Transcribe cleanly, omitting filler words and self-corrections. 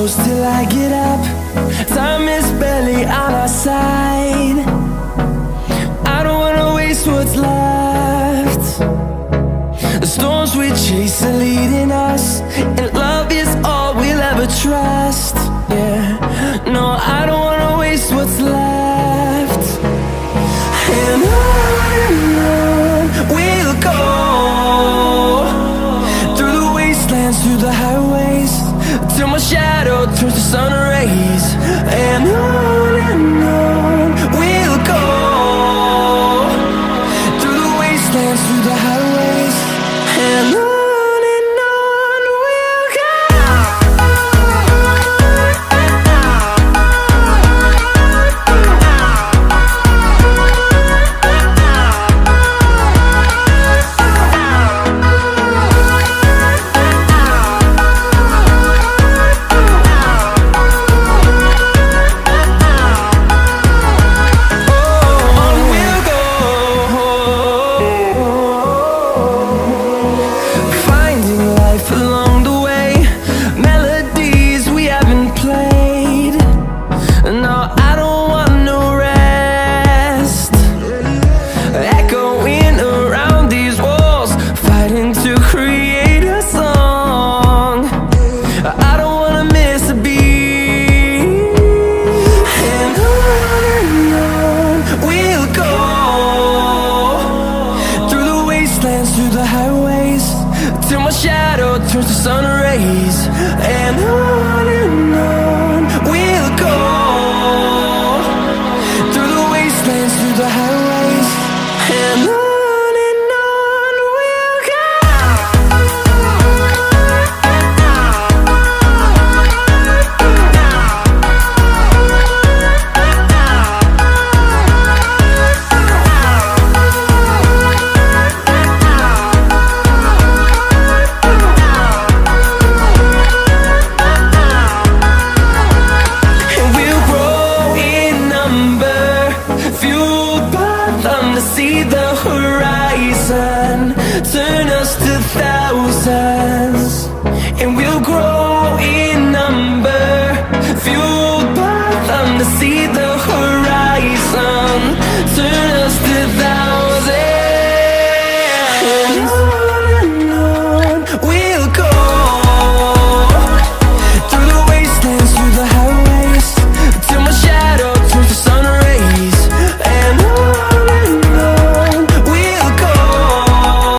goes till I get up. Time is barely on our side. I don't wanna waste what's left. The storms we chase are leading us, and love is all we'll ever trust. Yeah, no, I don't wanna waste what's left. And on we'll go, through the wastelands, through the highways, till my shadow turns to sun rays. And on we'll go, through the wastelands, through the highways, and on we'll go. Through the highways, till my shadow turns to sun rays. And on we'll go, through the wastelands, through the highways, and on we'll go. See the horizon, turn us to thousands, and we'll grow in number, fueled by them to see the horizon.